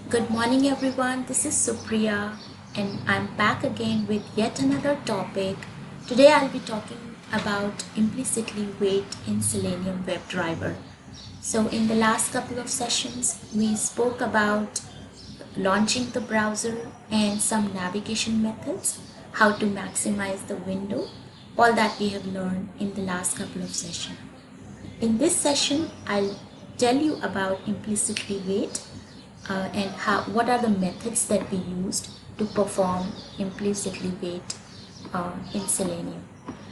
Good morning, everyone. This is Supriya, and I'm back again with yet another topic. Today, I'll be talking about implicitly wait in Selenium WebDriver. So, in the last couple of sessions, we spoke about launching the browser and some navigation methods, how to maximize the window, all that we have learned in the last couple of sessions. In this session, I'll tell you about implicitly wait and what are the methods that we used to perform implicitly wait in Selenium.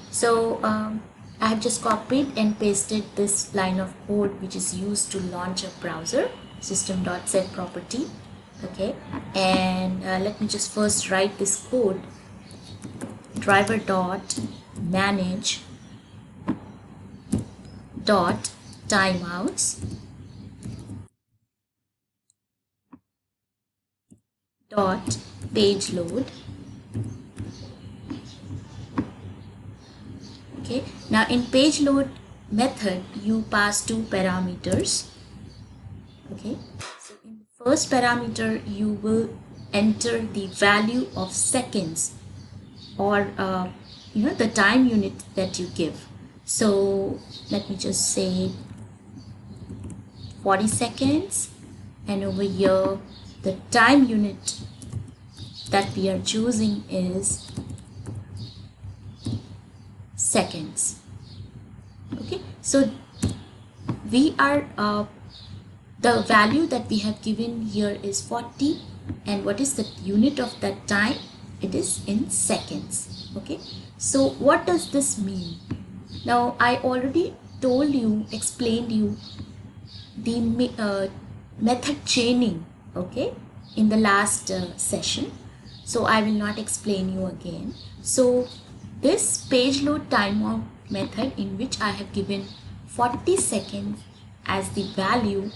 So I have just copied and pasted this line of code which is used to launch a browser, system.setProperty. Okay, and let me just first write this code. Driver dot manage dot timeouts dot page load. Okay, now in page load method you pass two parameters. Okay, so in the first parameter you will enter the value of seconds or the time unit that you give. So let me just say 40 seconds, and over here the time unit that we are choosing is seconds. Okay, so we are the value that we have given here is 40, and what is the unit of that time? It is in seconds. Okay, so what does this mean? Now I already explained you the method chaining, okay, in the last session, so I will not explain you again. So this page load timeout method, in which I have given 40 seconds as the value,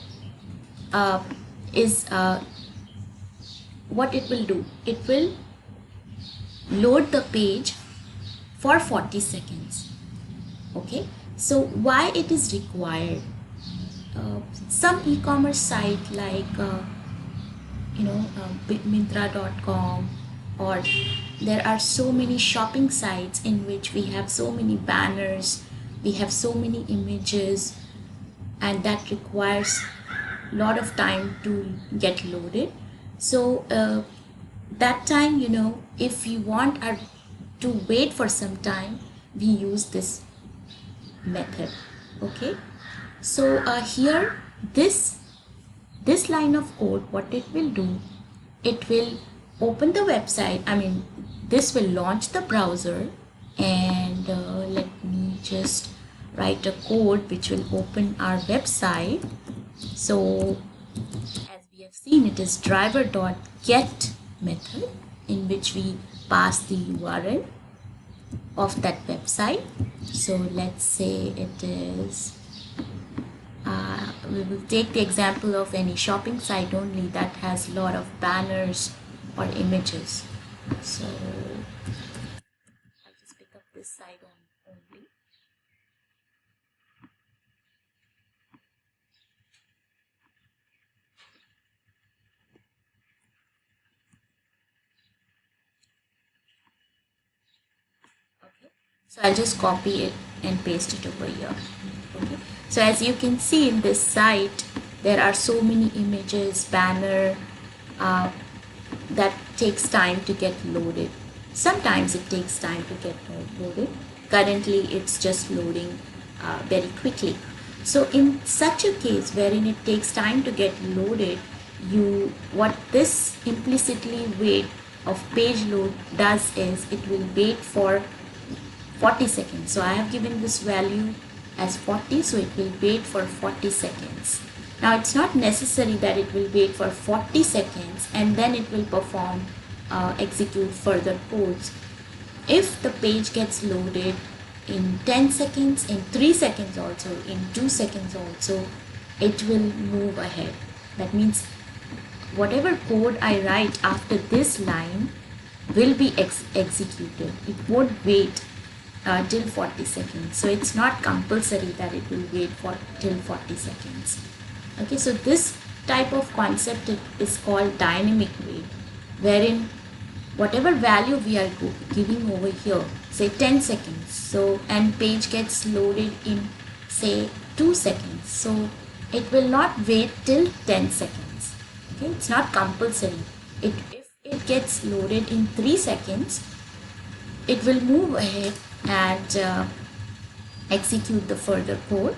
is what it will do. It will load the page for 40 seconds. Okay, so why it is required? Some e-commerce site like Myntra.com, or there are so many shopping sites in which we have so many banners, we have so many images, and that requires a lot of time to get loaded. So that time, if we want to wait for some time, we use this method. Okay, so here this line of code, what it will do, it will open the website. This will launch the browser, and let me just write a code which will open our website. So as we have seen, it is driver.get method, in which we pass the URL of that website. So let's say it is we will take the example of any shopping site only that has a lot of banners or images. So I'll just pick up this site only. Okay, so I'll just copy it and paste it over here. Okay, so as you can see in this site, there are so many images, banner, that takes time to get loaded. Sometimes it takes time to get loaded. Currently it's just loading very quickly. So in such a case wherein it takes time to get loaded, what this implicitly wait of page load does is it will wait for 40 seconds. So I have given this value as 40, so it will wait for 40 seconds. Now it's not necessary that it will wait for 40 seconds and then it will perform execute further codes. If the page gets loaded in 10 seconds, in 3 seconds also, in 2 seconds also, it will move ahead. That means whatever code I write after this line will be executed. It won't wait till 40 seconds. So it's not compulsory that it will wait for till 40 seconds. Okay, so this type of concept is called dynamic wait, wherein whatever value we are giving over here, say 10 seconds, so and page gets loaded in say 2 seconds, so it will not wait till 10 seconds. Okay, it's not compulsory. If it gets loaded in 3 seconds, it will move ahead and execute the further code.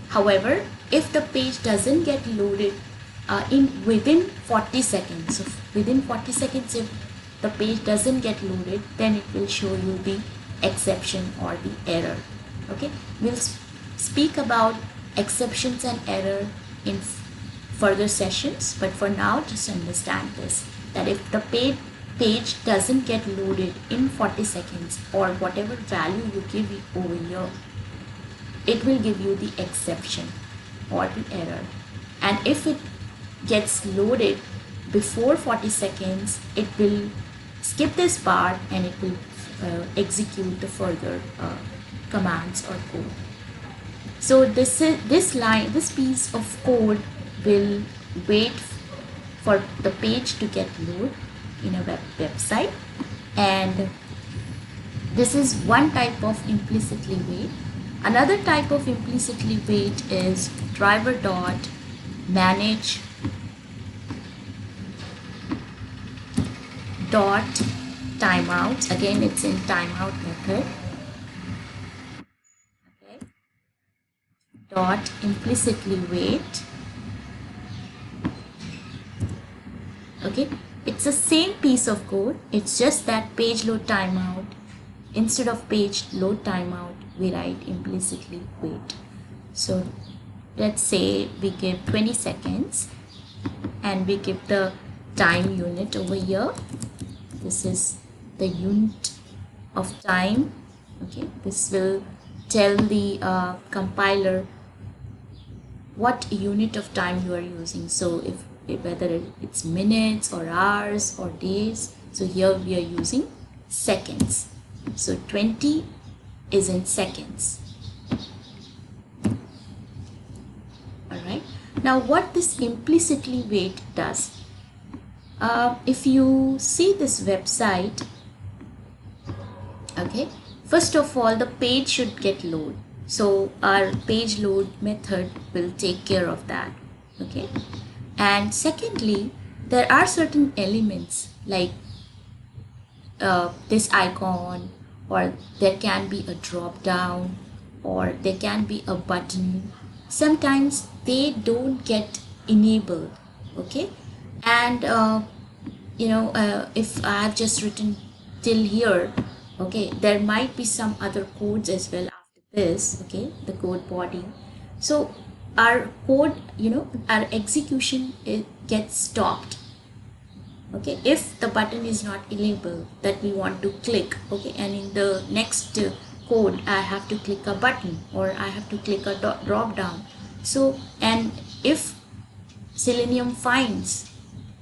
However, if the page doesn't get loaded within 40 seconds, so within 40 seconds if the page doesn't get loaded, then it will show you the exception or the error. Okay, we'll speak about exceptions and error in further sessions, but for now just understand this, that if the page doesn't get loaded in 40 seconds or whatever value you give it over here, it will give you the exception or the error. And if it gets loaded before 40 seconds, it will skip this part and it will execute the further commands or code. So this piece of code will wait for the page to get loaded in a website, and this is one type of implicitly wait. Another type of implicitly wait is driver dot manage dot timeout. Again, it's in timeout method. Okay. Dot implicitly wait. Okay, it's the same piece of code. It's just that page load timeout, instead of page load timeout, we write implicitly wait. So let's say we give 20 seconds and we give the time unit over here. This is the unit of time. Okay, this will tell the compiler what unit of time you are using. So if whether it's minutes or hours or days, so here we are using seconds. So 20 is in seconds. Alright, now what this implicitly wait does, if you see this website, okay, first of all the page should get load, so our page load method will take care of that. Okay, and secondly, there are certain elements like this icon, or there can be a drop down, or there can be a button. Sometimes they don't get enabled. Okay, and if I have just written till here, okay, there might be some other codes as well after this. Okay, the code body. So our code, our execution, it gets stopped. Okay, if the button is not enabled that we want to click, okay, and in the next code I have to click a button or I have to click a drop down. So, and if Selenium finds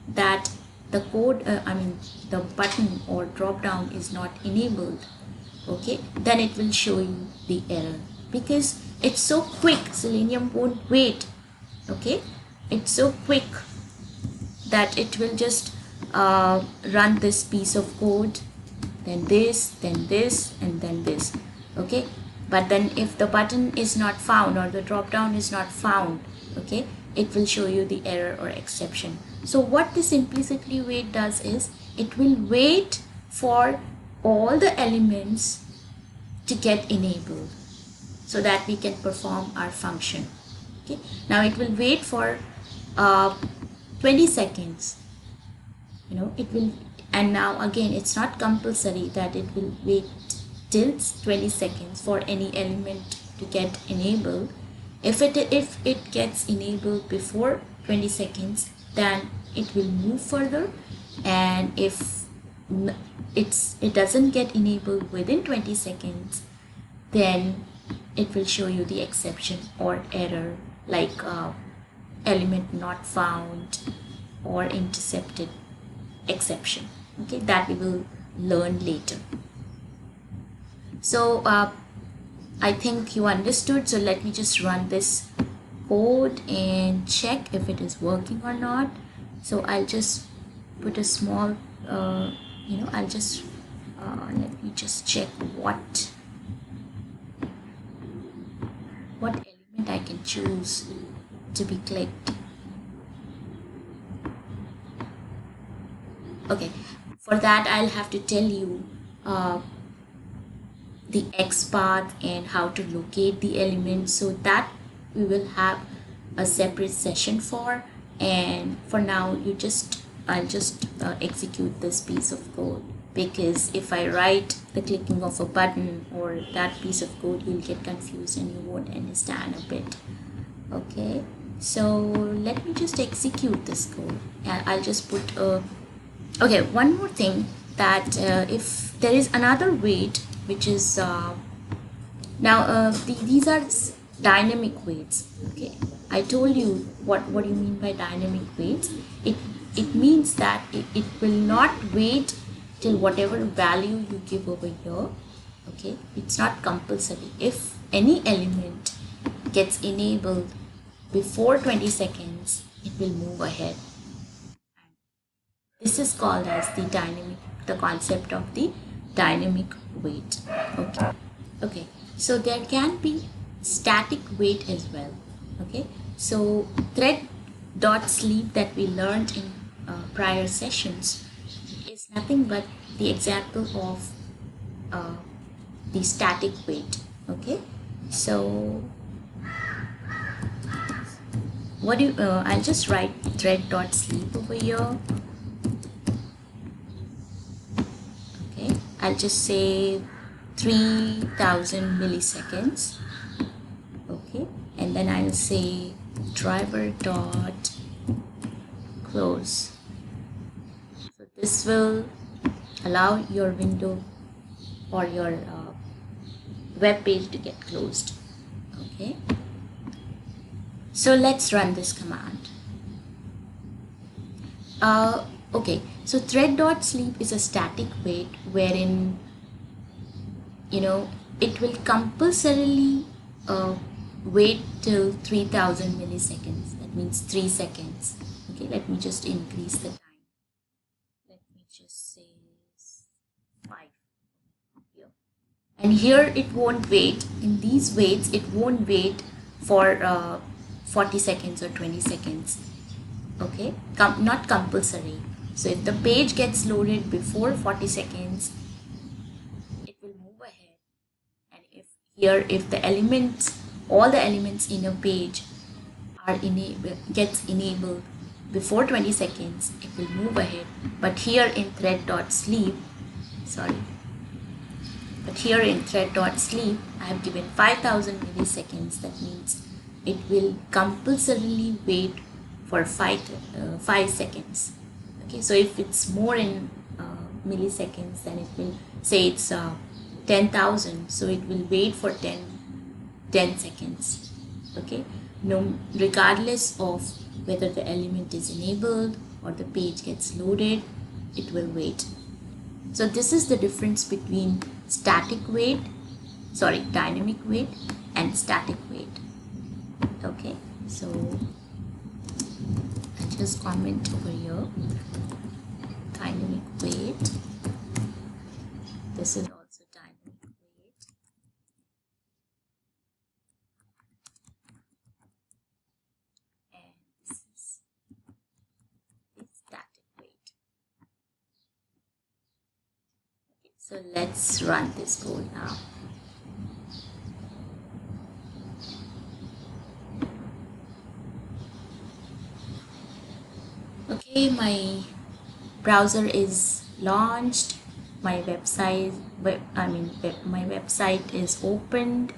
that the code, the button or drop down is not enabled, okay, then it will show you the error, because it's so quick. Selenium won't wait. Okay, it's so quick that it will just run this piece of code, then this, and then this. Okay, but then if the button is not found or the drop down is not found, okay, it will show you the error or exception. So what this implicitly wait does is it will wait for all the elements to get enabled so that we can perform our function. Okay, now it will wait for 20 seconds. It will, and now again it's not compulsory that it will wait till 20 seconds for any element to get enabled. If it gets enabled before 20 seconds, then it will move further, and if it doesn't get enabled within 20 seconds, then it will show you the exception or error, like element not found or intercepted exception. Okay, that we will learn later. So I think you understood. So let me just run this code and check if it is working or not. So I'll just put a small I'll just let me just check what element I can choose to be clicked. Okay, for that I'll have to tell you the XPath and how to locate the element, so that we will have a separate session for. And for now I'll just execute this piece of code, because if I write the clicking of a button or that piece of code, you'll get confused and you won't understand a bit. Okay, so let me just execute this code, and I'll just put a okay, one more thing, that if there is another weight which is these are dynamic weights. Okay, I told you what do you mean by dynamic weights. It means that it will not wait till whatever value you give over here. Okay, it's not compulsory. If any element gets enabled before 20 seconds, it will move ahead. This is called as the concept of the dynamic wait. Okay, so there can be static wait as well. Okay, so thread.sleep that we learned in prior sessions is nothing but the example of the static wait. Okay, so I'll just write thread.sleep over here. Okay, I'll just say 3000 milliseconds. Okay, and then I'll say driver dot close. So this will allow your window or your web page to get closed. Okay, so let's run this command. Okay, so thread.sleep is a static wait wherein it will compulsorily wait till 3000 milliseconds. That means 3 seconds. Okay, let me just increase the time. Let me just say 5 here. And here it won't wait. In these waits, it won't wait for 40 seconds or 20 seconds. Okay, not compulsory. So if the page gets loaded before 40 seconds, it will move ahead. And if the elements, all the elements in a page are gets enabled before 20 seconds, it will move ahead. But here in thread.sleep, I have given 5000 milliseconds. That means it will compulsorily wait for 5 seconds. Okay, so if it's more in milliseconds, then it will say it's 10,000, so it will wait for 10 seconds. Okay, no, regardless of whether the element is enabled or the page gets loaded, it will wait. So this is the difference between dynamic wait and static wait. Okay, so I'll just comment over here, dynamic wait. This is also dynamic wait. And this is static wait. Okay, so let's run this code now. Okay, my browser is launched. My website is opened.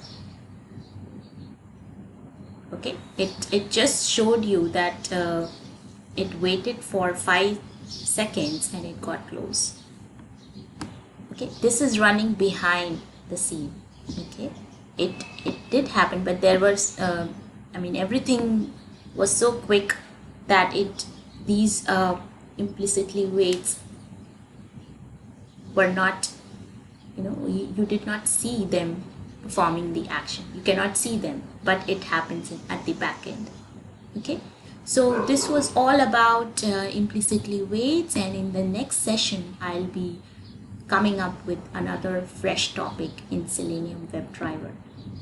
Okay, it just showed you that it waited for 5 seconds and it got closed. Okay, this is running behind the scene. Okay, it did happen, but there was everything was so quick that these implicitly waits were not, you did not see them performing the action. You cannot see them, but it happens at the back end. Okay, so this was all about implicitly waits, and in the next session I'll be coming up with another fresh topic in Selenium WebDriver.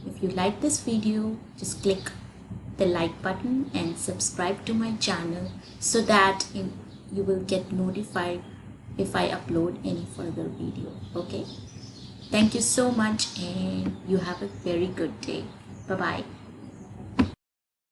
If you like this video, just click the like button and subscribe to my channel so that you will get notified if I upload any further video. Okay, thank you so much and you have a very good day. Bye bye.